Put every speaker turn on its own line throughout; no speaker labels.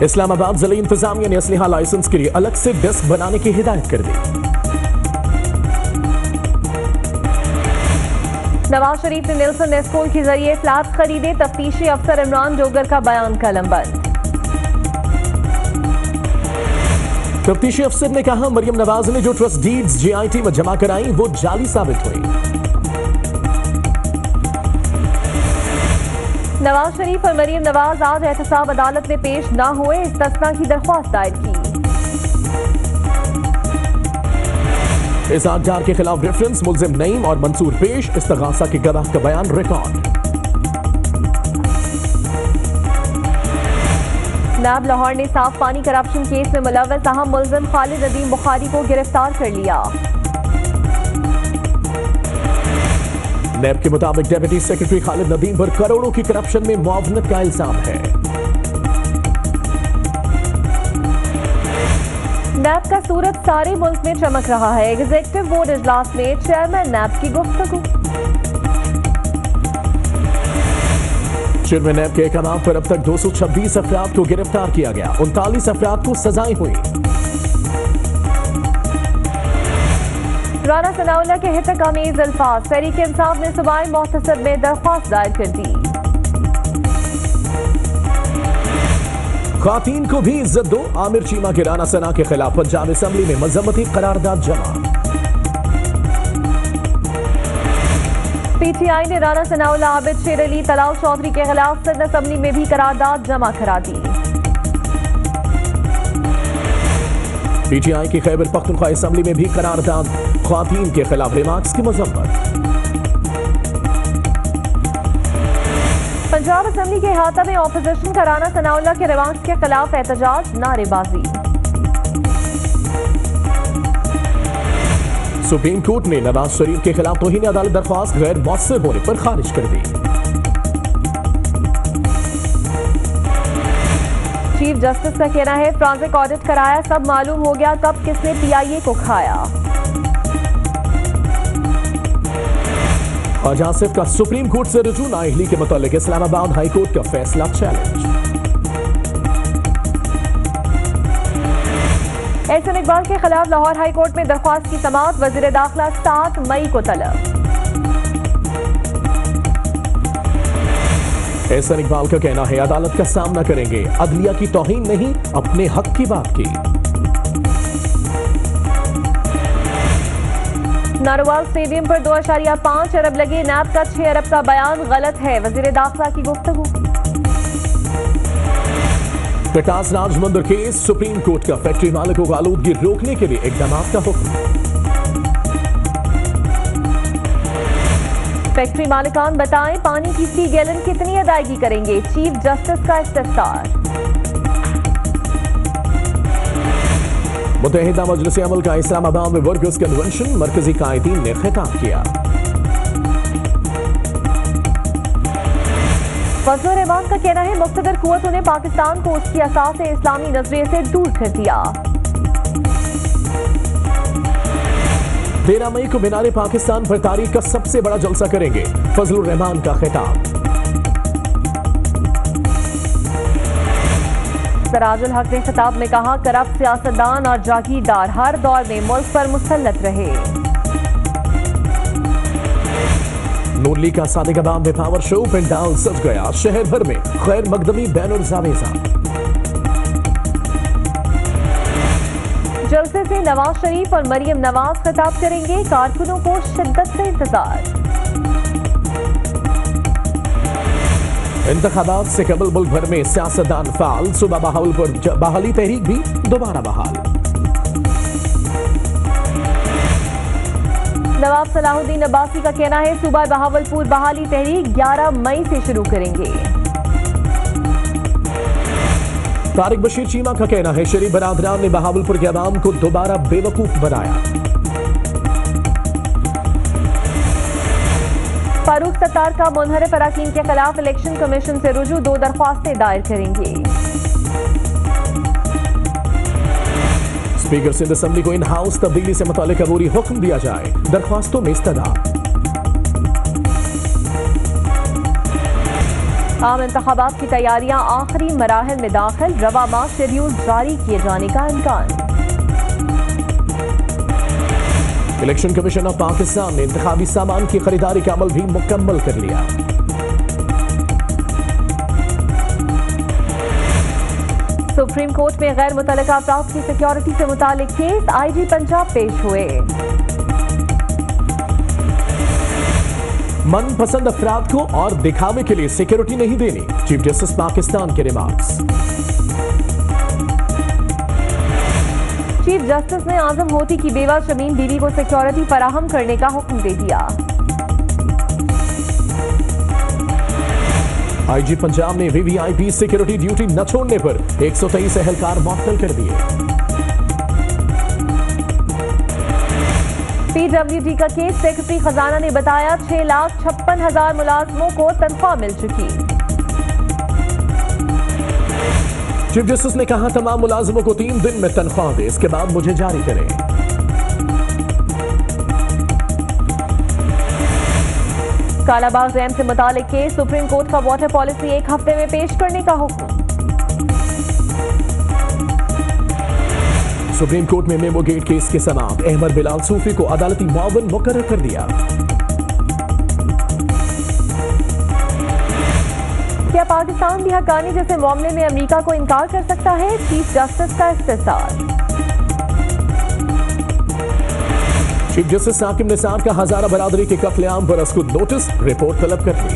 इस्लामाबाद जिले इंतजामिया ने असलहा लाइसेंस के लिए अलग से डेस्क बनाने की हिदायत कर दी।
नवाज शरीफ ने निल्सन नेस्कोल के जरिए फ्लैट खरीदे, तफ्तीशी अफसर इमरान जोगर का बयान कलमबंद।
तफ्तीशी अफसर ने कहा मरियम नवाज ने जो ट्रस्ट डीड्स जीआईटी में जमा कराई वो जाली साबित हुई।
नवाज शरीफ और मरियम नवाज आज एहतसाब अदालत में पेश न हुए, इस्तस्ना की दरख्वास्त दायर की।
इसाक डार के खिलाफ रेफरेंस, मुल्जिम नईम और मंसूर पेश, इस्तगासा के गवाह का बयान रिकॉर्ड।
नैब लाहौर ने साफ पानी करप्शन केस में मुलव्वस अहम मुल्जिम खालिद नदीम बुखारी को गिरफ्तार कर लिया।
नैब के मुताबिक डेप्यूटी सेक्रेटरी खालिद नदीम पर करोड़ों की करप्शन में मुआवनत का इल्जाम है।
नैब का सूरत सारे मुल्क में चमक रहा है। एग्जीक्यूटिव बोर्ड इजलास में चेयरमैन नैब की गुफ्तगू।
चेयरमैन नैब के अहकाम पर अब तक 226 अफराद को गिरफ्तार किया गया, 39 अफराद को सजाएं हुई।
राना सनाउल्लाह के हितक अमीज अल्फाज, तहरीक इंसाफ ने सूबाई मोहतसब में दरख्वास्त दायर कर दी।
खातीन को भी इज्जत दो, आमिर चीमा के राना सना के खिलाफ पंजाब असेंबली में मजम्मती करारदाद जमा।
पीटीआई ने राना सनाउल्लाह, आबिद शेर अली, तलाल चौधरी के खिलाफ सदन असेंबली में भी करारदाद जमा करा दी।
पीटीआई की खैबर पख्तूनख्वा असेंबली में भी करारदाद, खातीन के खिलाफ रिमार्क्स की मजम्मत।
पंजाब असेंबली के अहाता में ऑपोजिशन का राना सनाउल्लाह के रिमार्क्स के खिलाफ एहतजाज, नारेबाजी।
सुप्रीम कोर्ट ने नवाज शरीफ के खिलाफ तौहीन अदालत दरख्वास्त गैर मौसर होने पर खारिज कर दी।
चीफ जस्टिस का कहना है फ्रांसिक ऑडिट कराया, सब मालूम हो गया कब किसने पीआईए को खाया।
आज आसिफ का सुप्रीम कोर्ट से रुजू, नाअहली के मुतालिक इस्लामाबाद हाई कोर्ट का फैसला चैलेंज।
एहसन इकबाल के खिलाफ लाहौर हाई कोर्ट में दरख्वास्त की समाअत, वजीर दाखिला 7 मई को तलब।
एहसन इकबाल का कहना है अदालत का सामना करेंगे, अदलिया की तौहीन नहीं, अपने हक की बात की।
नारोवाल स्टेडियम पर 2.5 अरब लगे, नैब का 6 अरब का बयान गलत है, वजीर दाखिला की गुफ्तगू।
कटास राजमंदिर केस, सुप्रीम कोर्ट का फैक्ट्री मालिकों को आलूदगी रोकने के लिए इकदाम का हुक्म।
फैक्ट्री मालिकान बताएं पानी की 30 गैलन कितनी अदायगी करेंगे, चीफ जस्टिस का इस्तफसार।
मुत्तहिदा मजलिस अमल का इस्लामाबाद में वर्कर्स कन्वेंशन, मरकजी कायदीन ने खिताब किया।
फजलुर रहमान का कहना है मुक़्तदर कुव्वतों ने पाकिस्तान को उसकी असास इस्लामी नजरिए से दूर कर दिया।
13 मई को मीनार पाकिस्तान पर तारीख का सबसे बड़ा जलसा करेंगे, फजलुर रहमान का खिताब।
सराजुल हक ने खिताब में कहा करप्ट सियासतदान और जागीरदार हर दौर में मुल्क पर मुसल्लत रहे।
नून लीग का सादिकाबाद में पावर शो, पंडाल सज गया, शहर भर में खैर मकदमी बैनर जावेजा।
जलसे से नवाज शरीफ और मरियम नवाज खिताब करेंगे, कारकुनों को शिद्दत से इंतजार।
इंतखाबात से कबल मुल्क भर में सियासतदान फाल, सुबह बहावलपुर बहाली तहरीक भी दोबारा बहाल।
नवाब सलाहुद्दीन अब्बासी का कहना है सूबा बहावलपुर बहाली तहरीक 11 मई से शुरू करेंगे।
तारिक बशीर चीमा का कहना है शरीफ बरादरान ने बहावलपुर के अवाम को दोबारा बेवकूफ बनाया।
फारूक सत्तार का मुनहरिफ अराकीन के खिलाफ इलेक्शन कमीशन से रुजू, 2 दरख्वास्तें दायर करेंगे।
स्पीकर सिंध असेंबली को इन हाउस तब्दीली से मुतालिक अबूरी हुक्म दिया जाए, दरख्वास्तों में इस्तदा।
आम इंतखाबात की तैयारियां आखिरी मराहल में दाखिल, रवा माह शेड्यूल जारी किए जाने का इम्कान।
इलेक्शन कमीशन ऑफ पाकिस्तान ने इंतखाबी सामान की खरीदारी का अमल भी मुकम्मल कर लिया।
सुप्रीम कोर्ट में गैर मुतल्लिका अफराद की सिक्योरिटी से मुतालिक केस, आईजी पंजाब पेश हुए।
मनपसंद अफराद को और दिखावे के लिए सिक्योरिटी नहीं देनी, चीफ जस्टिस पाकिस्तान के रिमार्क्स।
चीफ जस्टिस ने आजम होती की बेवा शमीन बीवी को सिक्योरिटी फराहम करने का हुक्म दे दिया।
आईजी पंजाब ने वीवीआईपी सिक्योरिटी ड्यूटी न छोड़ने पर 123 एहलकार मुअत्तल कर दिए।
पीडब्ल्यूडी का केस, सेक्रेटरी खजाना ने बताया 6,56,000 मुलाजमों को तनख्वाह मिल चुकी।
चीफ जस्टिस ने कहा तमाम मुलाजमों को 3 दिन में तनख्वाह दे, इसके बाद मुझे जारी करें।
कालाबाग डैम से मुतालिक केस, सुप्रीम कोर्ट का वाटर पॉलिसी 1 हफ्ते में पेश करने का हुक्म।
सुप्रीम कोर्ट में मेमो गेट केस के समाअत, अहमद बिलाल सूफी को अदालती मुआविन मुकर्रर कर दिया।
क्या पाकिस्तान भी हक्कानी जैसे मामले में अमेरिका को इनकार कर सकता है? चीफ जस्टिस का इस्तिफसार।
चीफ जस्टिस साकिब निसार का हजारा बरादरी के कत्लेआम पर अस्कुद नोटिस, रिपोर्ट तलब कर ली।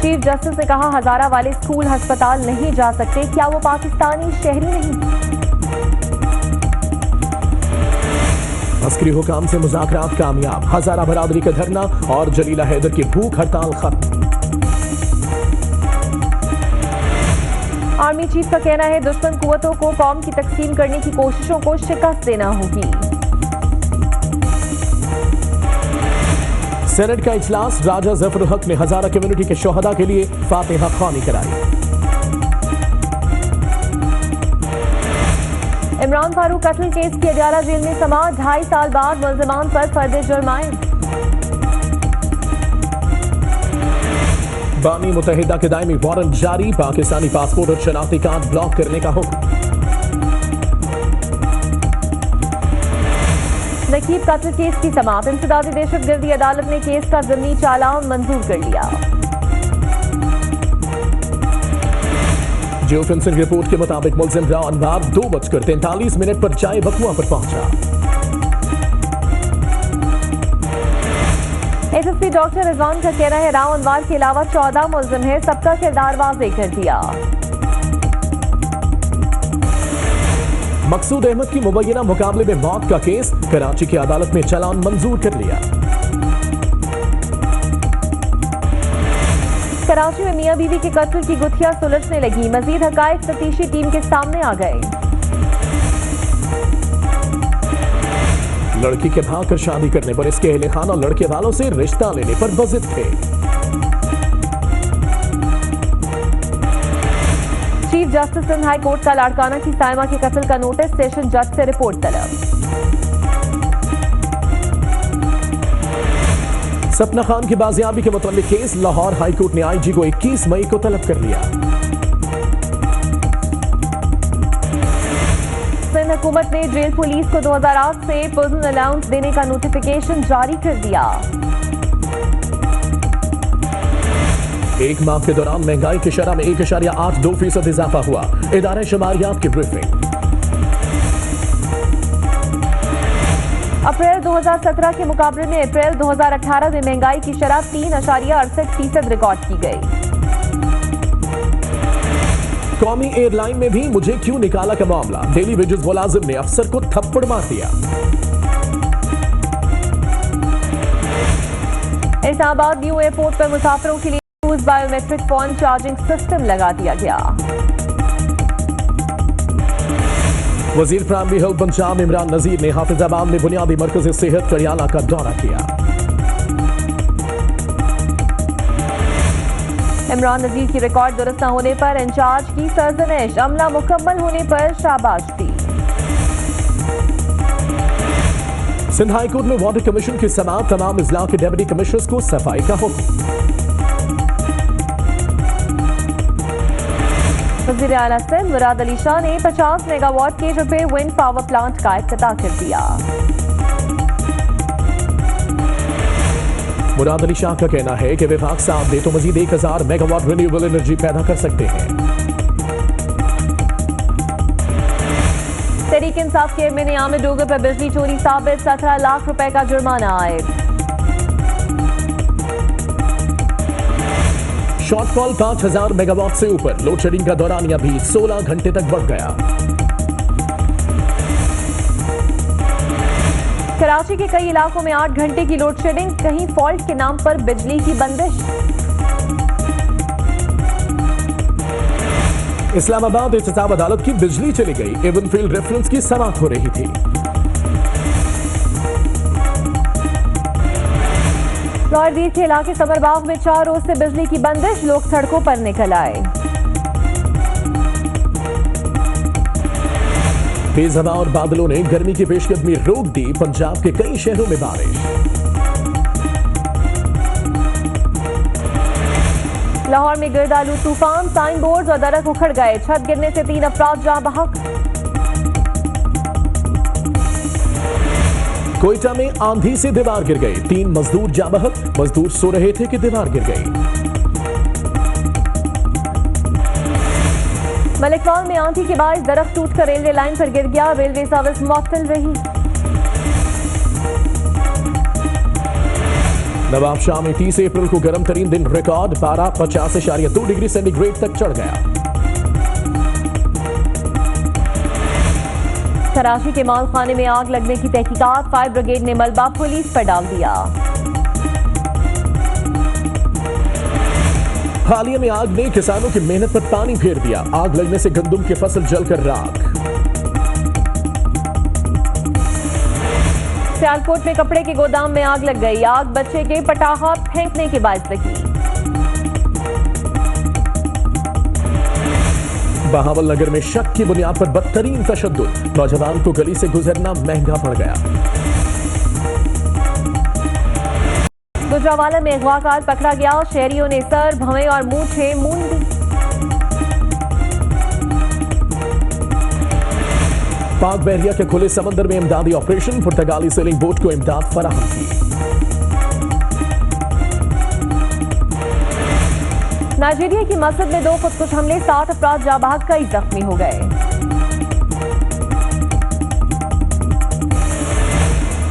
चीफ जस्टिस ने कहा हजारा वाले स्कूल अस्पताल नहीं जा सकते, क्या वो पाकिस्तानी शहरी नहीं?
अस्करी हुकाम से मुज़ाकरात कामयाब, हजारा बरादरी का धरना और जलीला हैदर की भूख हड़ताल खत्म।
आर्मी चीफ का कहना है दुश्मन कुव्वतों को कौम की तकसीम करने की कोशिशों को शिकस्त देना होगी।
सेनेट का इजलास, राजा जफर हक ने हजारा कम्युनिटी के शोहदा के लिए फातिहा ख्वानी कराई।
इमरान फारूक कत्ल केस की अडियाला जेल में समाअत, 2.5 साल बाद मुल्जिमान पर फर्द जुर्म आयद।
बानी मुत्तहिदा के दायमी वारंट जारी, पाकिस्तानी पासपोर्ट और शनाख्ती कार्ड ब्लॉक करने का हुक्म।
नकीब कत्ल केस की समाअत, इंसदादी दहशतगर्दी अदालत ने केस का ज़मीनी चालान मंजूर कर लिया।
जियो फेंसिंग रिपोर्ट के मुताबिक मुल्जिम राव अनवार 2:43 पर चाय बकुआ पर पहुंचा।
एसएसपी डॉक्टर रिजवान का कहना है राव अनवार के अलावा 14 मुल्जिम है, सबका किरदार वाज़ेह कर दिया।
मकसूद अहमद की मुबैना मुकाबले में मौत का केस, कराची की अदालत ने चालान मंजूर कर लिया।
कराची में मियां बीवी के कत्ल की गुत्थियां सुलझने लगी, मजीद हकायक तफ्तीशी टीम के सामने आ गए।
लड़की के भाग कर शादी करने पर इसके अहले खाना लड़के वालों से रिश्ता लेने पर बजिद थे।
Chief justice Sindh high court का लाड़काना की साइमा के कत्ल का नोटिस, सेशन जज से रिपोर्ट तलब।
सपना खान की बाजियाबी के मुताबिक केस, लाहौर हाई कोर्ट ने आईजी को 21 मई को तलब कर लिया। सिंध हुकूमत ने जेल पुलिस को 2008 से पर्सनल अलाउंस देने का नोटिफिकेशन जारी कर दिया। 1 माह के दौरान महंगाई की शरह में 1.82% इजाफा हुआ, इदारे शुमारियात की ब्रीफिंग। अप्रैल 2017 के मुकाबले में अप्रैल 2018 में महंगाई की शरह 3.68% रिकॉर्ड की गई। कौमी एयरलाइन में भी मुझे क्यों निकाला का मामला, डेली वेजेस मुलाजिम ने अफसर को थप्पड़ मार दिया। इस्लामाबाद न्यू एयरपोर्ट पर मुसाफिरों के लिए बायोमेट्रिक फोन चार्जिंग सिस्टम लगा दिया गया। वजीर प्राइमरी हेल्थ पंजाब इमरान नजीर ने हाफिजाबाद में बुनियादी मरकज सेहत करियाला का दौरा किया। इमरान नजीर की रिकॉर्ड दुरुस्त न होने पर इंचार्ज की सरजनिश, अमला मुकम्मल होने पर शाबाश दी। सिंध हाई कोर्ट में वाटर कमीशन की समाअत, तमाम इजला के डेप्यूटी कमिश्नर्स को सफाई का हुक्म।
वज़ीर आला सिंध मुराद अली शाह ने 50 मेगावाट के रुपए विंड पावर प्लांट का इफ्तिताह कर दिया।
मुराद अली शाह का कहना है कि विभाग साथ दे तो मजीद 1000 मेगावाट रिन्यूएबल एनर्जी पैदा कर सकते हैं।
तहरीक इंसाफ के एमएनए आमिर डोगर पर बिजली चोरी साबित, 17 लाख रुपए का जुर्माना आए।
शॉर्टफॉल 5000 मेगावाट से ऊपर, लोड शेडिंग का दौरानिया भी 16 घंटे तक बढ़ गया।
कराची के कई इलाकों में 8 घंटे की लोड शेडिंग, कहीं फॉल्ट के नाम पर बिजली की बंदिश।
इस्लामाबाद एहतसाब अदालत की बिजली चली गई, एवन फील्ड रेफरेंस की समाअत हो रही थी।
लाहौरदीर के इलाके समरबाग में 4 रोज से बिजली की बंदिश, लोग सड़कों पर निकल आए।
तेज हवा और बादलों ने गर्मी की पेशकदमी रोक दी, पंजाब के कई शहरों में बारिश।
लाहौर में गिरदालू तूफान, साइन बोर्ड और दरख्त उखड़ गए, छत गिरने से 3 अफराद जाँ बहक।
कोयटा में आंधी से दीवार गिर गई, 3 मजदूर जाँ बहक, मजदूर सो रहे थे कि दीवार गिर गई।
मलिकवाल में आंधी के बाद दरख्त टूटकर रेलवे लाइन पर गिर गया, रेलवे सर्विस मुअत्तल रही।
नवाबशाह में 30 अप्रैल को गर्म तरीन दिन रिकॉर्ड, पारा 50.2 डिग्री सेंटीग्रेड तक चढ़ गया।
कराची के माल खाने में आग लगने की तहकीकात, फायर ब्रिगेड ने मलबा पुलिस पर डाल दिया।
हालिया में आग ने किसानों की मेहनत पर पानी फेर दिया, आग लगने से गंदम की फसल जलकर राख।
सियालकोट में कपड़े के गोदाम में आग लग गई, आग बच्चे के पटाखा फेंकने के बायस लगी।
बहावल नगर में शक की बुनियाद पर बदतरीन तशद्दुद, नौजवान को गली से गुजरना महंगा पड़ गया।
गुजरावाला में अगवाकार पकड़ा गया, शहरियों ने सर, भवें और मूंछें मूंद दी।
पाक बहरिया के खुले समंदर में इमदादी ऑपरेशन, पुर्तगाली सेलिंग बोट को इमदाद फराहम की।
नाइजीरिया की मस्जिद में 2 खुदकुश हमले, 7 अफराद जाँ बहक, कई जख्मी हो गए।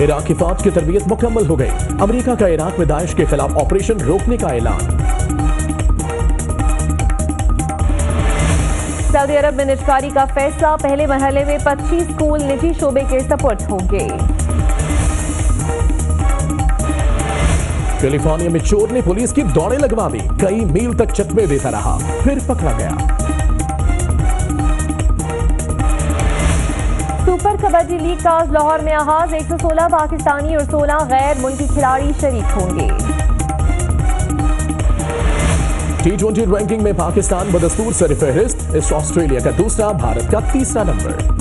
इराक की फौज की तरबियत मुकम्मल हो गई, अमेरिका का इराक में दाइश के खिलाफ ऑपरेशन रोकने का ऐलान।
सऊदी अरब में निजकारी का फैसला, पहले मरहले में 25 स्कूल निजी शोबे के सपोर्ट होंगे।
कैलिफोर्निया में चोर ने पुलिस की दौड़ें लगवा दी, कई मील तक चकमे देता रहा, फिर पकड़ा गया। सुपर कबड्डी लीग का आज लाहौर में आगाज, 116 पाकिस्तानी और 16 गैर मुल्की खिलाड़ी शरीक होंगे। T20 रैंकिंग में पाकिस्तान बदस्तूर सरफहरिस्त, इस ऑस्ट्रेलिया का दूसरा, भारत का तीसरा नंबर।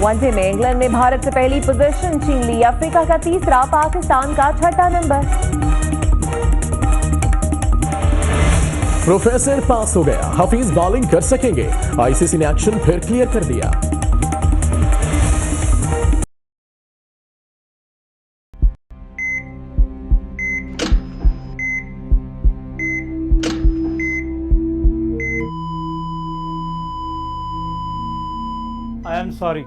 वनडे में इंग्लैंड ने भारत से पहली पोजीशन छीन ली, अफ्रीका का तीसरा, पाकिस्तान का 6ठा नंबर। प्रोफेसर पास हो गया, हफीज बॉलिंग कर सकेंगे, आईसीसी ने एक्शन फिर क्लियर कर दिया।
I am sorry.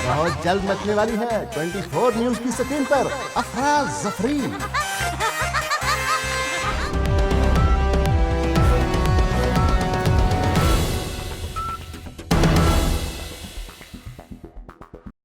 बहुत जल्द मचने वाली है 24 न्यूज की स्क्रीन पर अफरा जफरी।